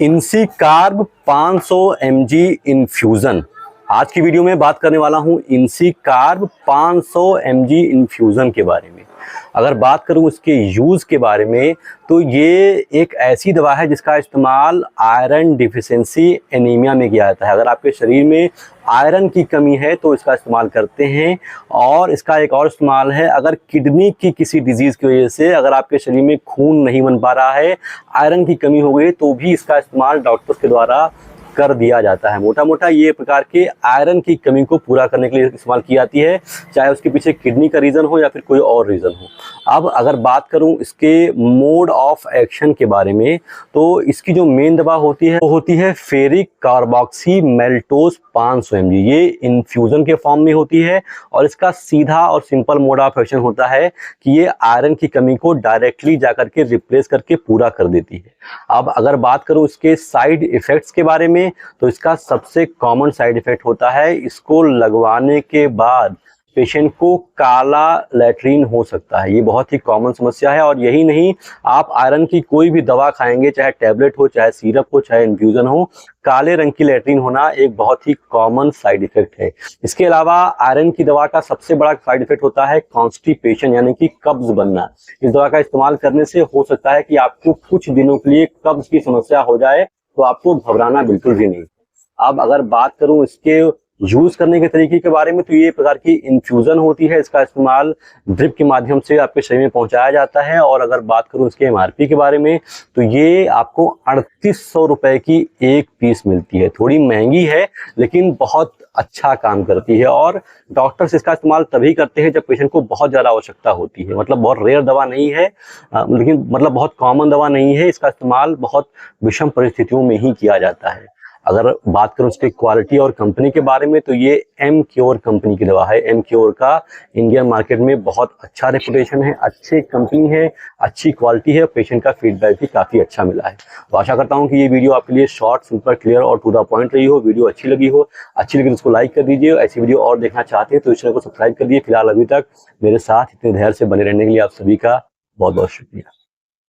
इनसी carb 500 mg infusion. आज की video में बात करने वाला हूं इनसी कार्ब 500 mg इन्फ्यूज़न के बारे में। अगर बात करूं इसके यूज़ के बारे में तो ये एक ऐसी दवा है जिसका इस्तेमाल आयरन डिफिशिएंसी एनीमिया में किया जाता है। अगर आपके शरीर में आयरन की कमी है तो इसका इस्तेमाल करते हैं। और इसका एक और इस्तेमाल है, अगर किडनी की किसी डिजीज़ की वजह से अगर आपके शरीर में खून नहीं बन पा रहा है, आयरन की कमी हो गई, तो भी इसका इस्तेमाल डॉक्टर्स के द्वारा कर दिया जाता है। मोटा मोटा ये प्रकार के आयरन की कमी को पूरा करने के लिए इस्तेमाल की जाती है, चाहे उसके पीछे किडनी का रीज़न हो या फिर कोई और रीज़न हो। अब अगर बात करूं इसके मोड ऑफ एक्शन के बारे में, तो इसकी जो मेन दवा होती है वो होती है फेरिक कार्बोक्सी मेल्टोस 500 mg। ये इन्फ्यूज़न के फॉर्म में होती है और इसका सीधा और सिंपल मोड ऑफ एक्शन होता है कि ये आयरन की कमी को डायरेक्टली जाकर के रिप्लेस करके पूरा कर देती है। अब अगर बात करूं इसके साइड इफ़ेक्ट्स के बारे में, तो इसका सबसे कॉमन साइड इफेक्ट होता है, इसको लगवाने के बाद पेशेंट को काला लैट्रिन हो सकता है। ये बहुत ही कॉमन समस्या है। और यही नहीं, आप आयरन की कोई भी दवा खाएंगे, चाहे टैबलेट हो, चाहे सिरप हो, चाहे इन्फ्यूज़न हो, काले रंग की लैट्रिन होना एक बहुत ही कॉमन साइड इफेक्ट है। इसके अलावा आयरन की दवा का सबसे बड़ा साइड इफेक्ट होता है कॉन्स्टिपेशन, यानी कि कब्ज बनना। इस दवा का इस्तेमाल करने से हो सकता है कि आपको कुछ दिनों के लिए कब्ज की समस्या हो जाए, तो आपको घबराना बिल्कुल भी नहीं। अब अगर बात करूं इसके यूज करने के तरीके के बारे में, तो ये प्रकार की इन्फ्यूज़न होती है। इसका इस्तेमाल ड्रिप के माध्यम से आपके शरीर में पहुंचाया जाता है। और अगर बात करूं इसके एमआरपी के बारे में, तो ये आपको 3800 रुपए की एक पीस मिलती है। थोड़ी महंगी है लेकिन बहुत अच्छा काम करती है। और डॉक्टर्स इसका इस्तेमाल तभी करते हैं जब पेशेंट को बहुत ज़्यादा आवश्यकता होती है। मतलब बहुत रेयर दवा नहीं है, लेकिन मतलब बहुत कॉमन दवा नहीं है। इसका इस्तेमाल बहुत विषम परिस्थितियों में ही किया जाता है। अगर बात करूं इसके क्वालिटी और कंपनी के बारे में, तो ये एम क्योर कंपनी की दवा है। एम क्योर का इंडियन मार्केट में बहुत अच्छा रेपुटेशन है, अच्छी कंपनी है, अच्छी क्वालिटी है। पेशेंट का फीडबैक भी काफ़ी अच्छा मिला है। तो आशा करता हूं कि ये वीडियो आपके लिए शॉर्ट, सिंपल, क्लियर और टू द पॉइंट रही हो। वीडियो अच्छी लगी हो तो इसको लाइक कर दीजिए। ऐसी वीडियो और देखना चाहते हैं तो इस चैनल को सब्सक्राइब कर दिए। फिलहाल अभी तक मेरे साथ इतने धैर्य से बने रहने के लिए आप सभी का बहुत बहुत शुक्रिया।